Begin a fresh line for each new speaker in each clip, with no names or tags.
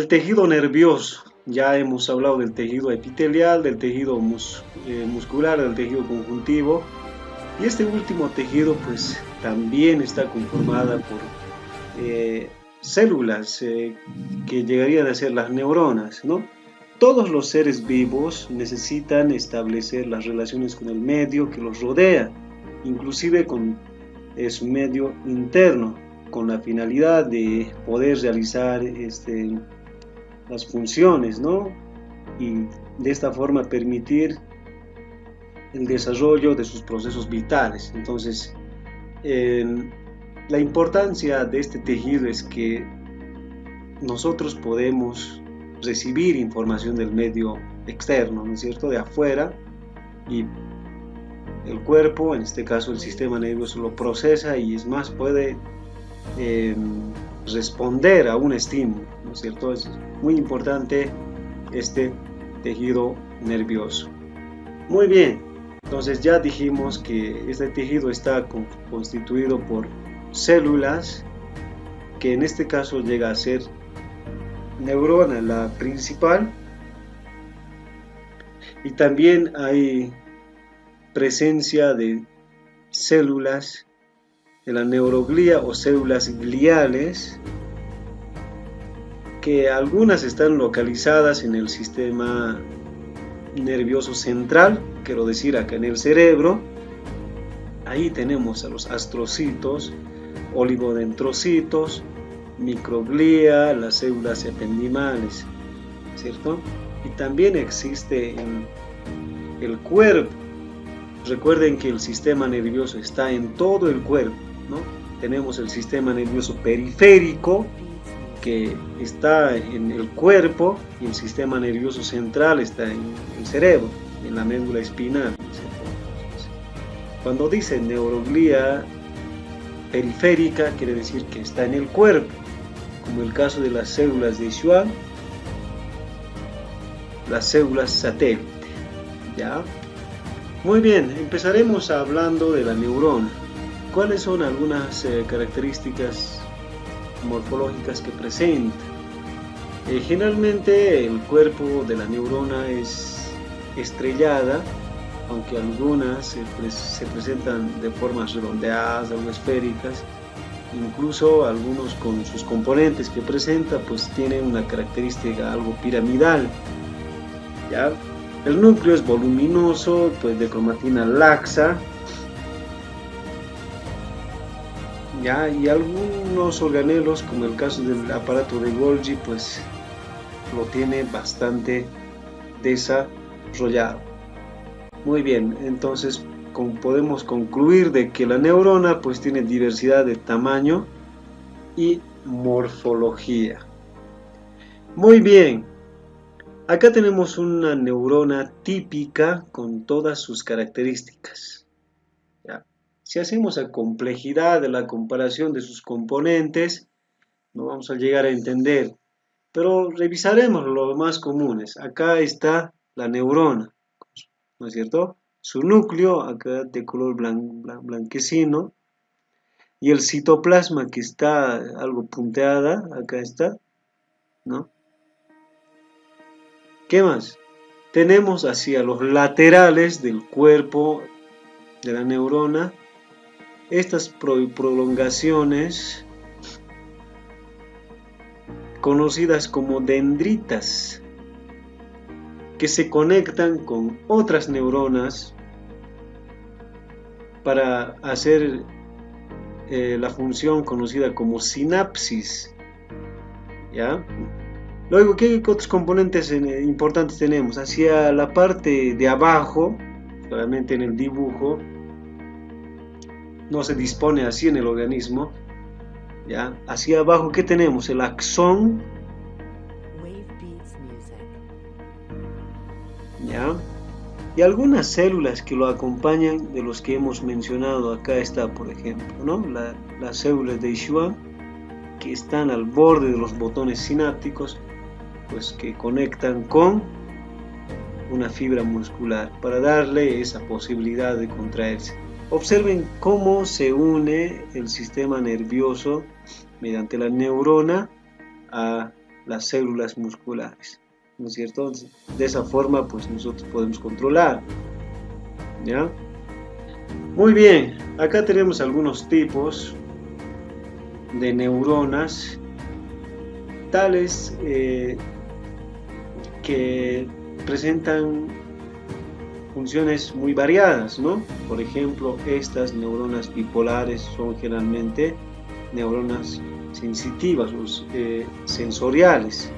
tejido nervioso. Ya hemos hablado del tejido epitelial, del tejido muscular, del tejido conjuntivo. Y este último tejido pues también está conformada por células que llegarían a ser las neuronas, ¿no? Todos los seres vivos necesitan establecer las relaciones con el medio que los rodea, inclusive con su medio interno, con la finalidad de poder realizar las funciones, ¿no? Y de esta forma permitir el desarrollo de sus procesos vitales. Entonces, la importancia de este tejido es que nosotros podemos recibir información del medio externo, ¿no es cierto?, de afuera, y el cuerpo, en este caso el sistema nervioso, lo procesa y es más, puede responder a un estímulo, ¿no es cierto? Es muy importante este tejido nervioso. Muy bien, entonces ya dijimos que este tejido está constituido por células, que en este caso llega a ser neurona la principal, y también hay presencia de células de la neuroglía o células gliales, que algunas están localizadas en el sistema nervioso central, quiero decir acá en el cerebro. Ahí tenemos a los astrocitos, oligodendrocitos, microglía, las células ependimales, ¿cierto? Y también existe en el cuerpo. Recuerden que el sistema nervioso está en todo el cuerpo, ¿no? Tenemos el sistema nervioso periférico, que está en el cuerpo, y el sistema nervioso central está en el cerebro, en la médula espinal. Cuando dice neuroglía periférica, quiere decir que está en el cuerpo, como el caso de las células de Schwann, las células satélite, ¿ya? Muy bien, empezaremos hablando de la neurona. ¿Cuáles son algunas características morfológicas que presenta? Generalmente el cuerpo de la neurona es estrellada, aunque algunas se presentan de formas redondeadas o esféricas. Incluso algunos con sus componentes que presenta pues tienen una característica algo piramidal, ¿ya? El núcleo es voluminoso, pues de cromatina laxa, ¿ya? Y algunos organelos, como el caso del aparato de Golgi, pues lo tiene bastante desarrollado. Muy bien, entonces podemos concluir de que la neurona pues tiene diversidad de tamaño y morfología. Muy bien, acá tenemos una neurona típica con todas sus características, ¿ya? Si hacemos la complejidad de la comparación de sus componentes, no vamos a llegar a entender, pero revisaremos los más comunes. Acá está la neurona, ¿no es cierto? Su núcleo, acá de color blanquecino, y el citoplasma que está algo punteada, acá está, ¿no? ¿Qué más? Tenemos hacia los laterales del cuerpo de la neurona estas prolongaciones conocidas como dendritas, que se conectan con otras neuronas para hacer la función conocida como sinapsis, ¿ya? Luego, ¿qué otros componentes importantes tenemos? Hacia la parte de abajo, solamente en el dibujo, no se dispone así en el organismo, ¿ya? Hacia abajo, ¿qué tenemos? El axón, ¿ya? Y algunas células que lo acompañan, de los que hemos mencionado. Acá está, por ejemplo, ¿no? Las células de Schwann, que están al borde de los botones sinápticos, pues que conectan con una fibra muscular para darle esa posibilidad de contraerse. Observen cómo se une el sistema nervioso mediante la neurona a las células musculares, ¿no es cierto? Entonces, de esa forma, pues nosotros podemos controlar, ¿ya? Muy bien, acá tenemos algunos tipos de neuronas, tales que presentan funciones muy variadas, ¿no? Por ejemplo, estas neuronas bipolares son generalmente neuronas sensitivas o sensoriales.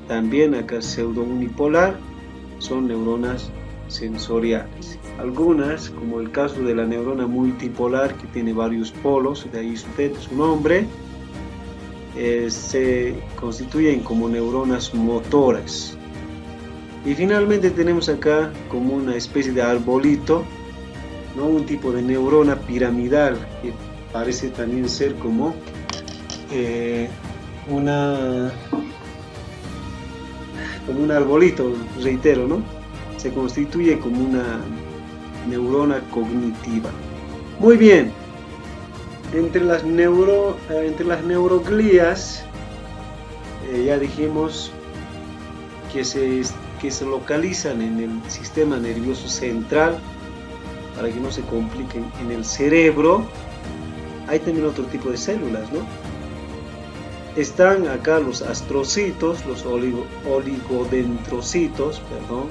También acá pseudounipolar son neuronas sensoriales. Algunas, como el caso de la neurona multipolar, que tiene varios polos, de ahí su nombre, se constituyen como neuronas motoras. Y finalmente tenemos acá como una especie de arbolito, ¿no? Un tipo de neurona piramidal que parece también ser como un arbolito, reitero, ¿no? Se constituye como una neurona cognitiva. Muy bien, entre las neuroglías, ya dijimos que se localizan en el sistema nervioso central, para que no se compliquen en el cerebro. Hay también otro tipo de células, ¿no? Están acá los astrocitos, los oligodendrocitos, perdón.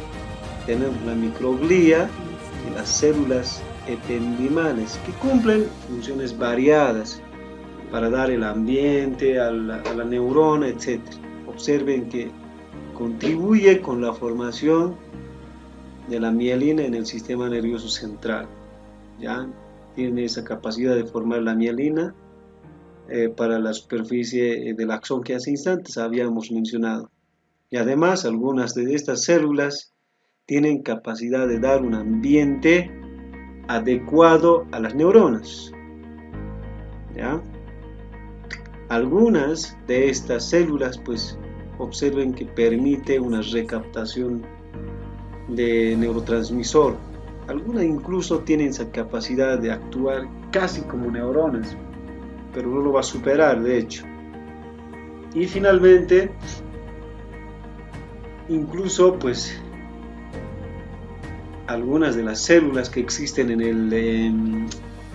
Tenemos la microglía y las células ependimales, que cumplen funciones variadas para dar el ambiente a la neurona, etc. Observen que contribuye con la formación de la mielina en el sistema nervioso central. ¿Ya? Tiene esa capacidad de formar la mielina para la superficie del axón que hace instantes habíamos mencionado. Y además, algunas de estas células tienen capacidad de dar un ambiente adecuado a las neuronas. ¿Ya? Algunas de estas células, pues, observen que permite una recaptación de neurotransmisor. Algunas incluso tienen esa capacidad de actuar casi como neuronas, pero no lo va a superar, de hecho. Y finalmente, incluso, pues, algunas de las células que existen en el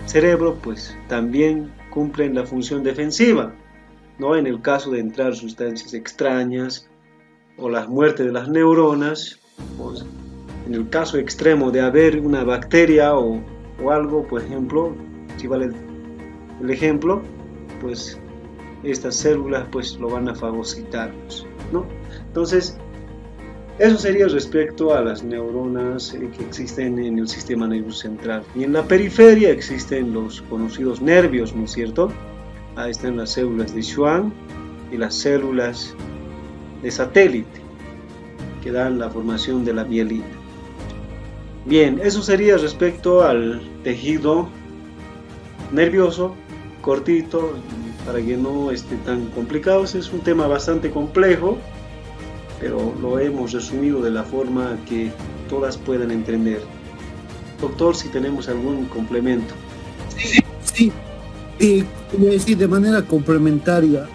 cerebro, pues, también cumplen la función defensiva, ¿no? En el caso de entrar sustancias extrañas o la muerte de las neuronas, pues, en el caso extremo de haber una bacteria o algo, por ejemplo, si vale el ejemplo, pues estas células pues lo van a fagocitar, ¿no? Entonces, eso sería respecto a las neuronas que existen en el sistema nervioso central. Y en la periferia existen los conocidos nervios, ¿no es cierto? Ahí están las células de Schwann y las células de satélite, que dan la formación de la mielina. Bien, eso sería respecto al tejido nervioso, cortito, para que no esté tan complicado. Es un tema bastante complejo, pero lo hemos resumido de la forma que todas puedan entender. Doctor, si tenemos algún complemento.
Sí, como decir, de manera complementaria,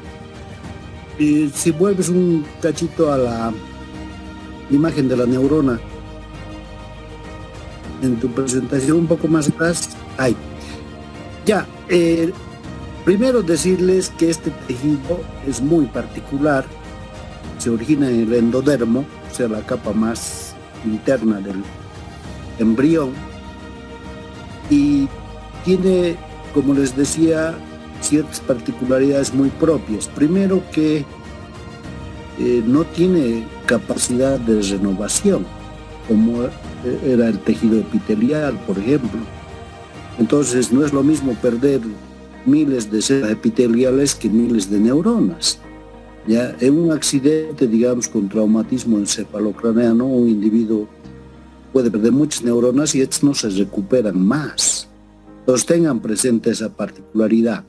si vuelves un cachito a la imagen de la neurona, en tu presentación un poco más atrás, hay. Ya, primero decirles que este tejido es muy particular, se origina en el endodermo, o sea, la capa más interna del embrión, y tiene, como les decía, ciertas particularidades muy propias. Primero que no tiene capacidad de renovación, como era el tejido epitelial, por ejemplo. Entonces no es lo mismo perder miles de células epiteliales que miles de neuronas. Ya en un accidente, digamos, con traumatismo encefalocraneano, un individuo puede perder muchas neuronas y estas no se recuperan más. Entonces tengan presente esa particularidad.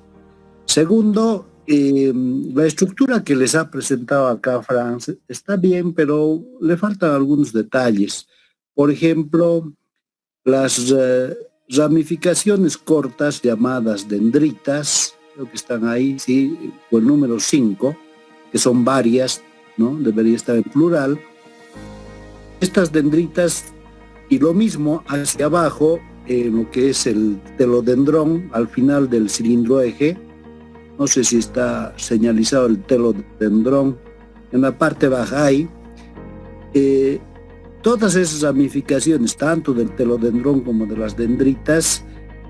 Segundo, la estructura que les ha presentado acá Franz está bien, pero le faltan algunos detalles. Por ejemplo, las ramificaciones cortas llamadas dendritas, creo que están ahí, sí, o el número 5, que son varias, ¿no? Debería estar en plural. Estas dendritas, y lo mismo hacia abajo, lo que es el telodendrón, al final del cilindro eje. No sé si está señalizado el telodendrón. En la parte baja hay todas esas ramificaciones, tanto del telodendrón como de las dendritas,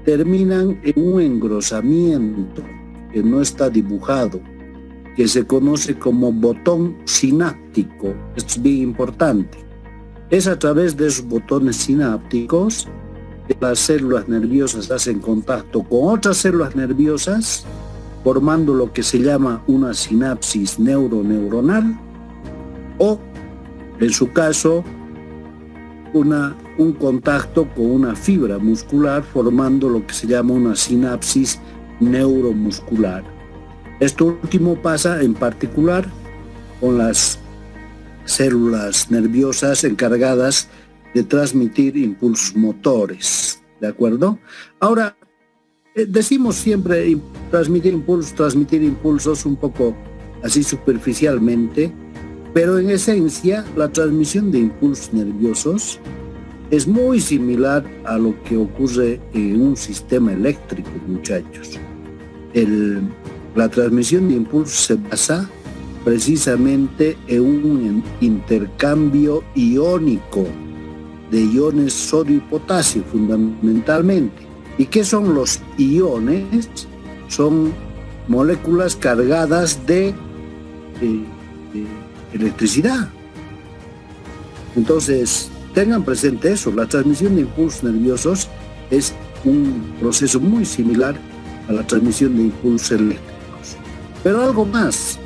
terminan en un engrosamiento que no está dibujado, que se conoce como botón sináptico. Esto es bien importante. Es a través de esos botones sinápticos que las células nerviosas hacen contacto con otras células nerviosas, formando lo que se llama una sinapsis neuroneuronal, o, en su caso, un contacto con una fibra muscular, formando lo que se llama una sinapsis neuromuscular. Esto último pasa en particular con las células nerviosas encargadas de transmitir impulsos motores, ¿de acuerdo? Ahora, decimos siempre transmitir impulsos un poco así superficialmente, pero en esencia la transmisión de impulsos nerviosos es muy similar a lo que ocurre en un sistema eléctrico, muchachos. La transmisión de impulsos se basa precisamente en un intercambio iónico de iones sodio y potasio fundamentalmente. ¿Y qué son los iones? Son moléculas cargadas de electricidad. Entonces, tengan presente eso, la transmisión de impulsos nerviosos es un proceso muy similar a la transmisión de impulsos eléctricos. Pero algo más,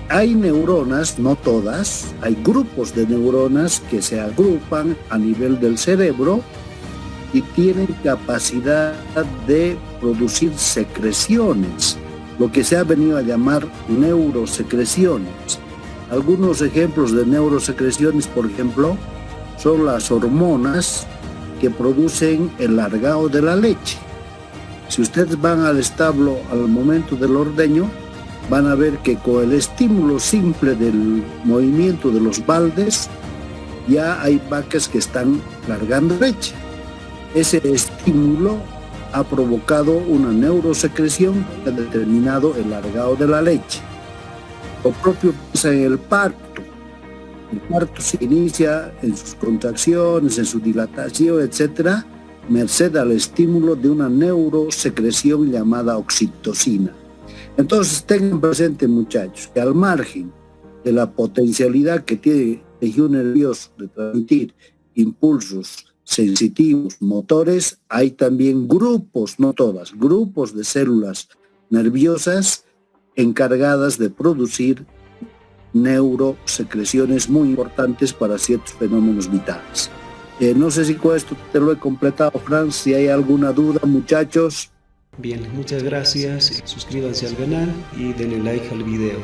hay neuronas, no todas, hay grupos de neuronas que se agrupan a nivel del cerebro y tienen capacidad de producir secreciones, lo que se ha venido a llamar neurosecreciones. Algunos ejemplos de neurosecreciones, por ejemplo, son las hormonas que producen el largado de la leche. Si ustedes van al establo al momento del ordeño, van a ver que con el estímulo simple del movimiento de los baldes, ya hay vacas que están largando leche. Ese estímulo ha provocado una neurosecreción que ha determinado el largado de la leche. Lo propio pasa en el parto. El parto se inicia en sus contracciones, en su dilatación, etc., merced al estímulo de una neurosecreción llamada oxitocina. Entonces tengan presente, muchachos, que al margen de la potencialidad que tiene el tejido nervioso de transmitir impulsos sensitivos, motores, hay también grupos, no todas, grupos de células nerviosas encargadas de producir neurosecreciones muy importantes para ciertos fenómenos vitales. No sé si con esto te lo he completado, Franz. Si hay alguna duda, muchachos.
Bien, muchas gracias. Suscríbanse al canal y denle like al video.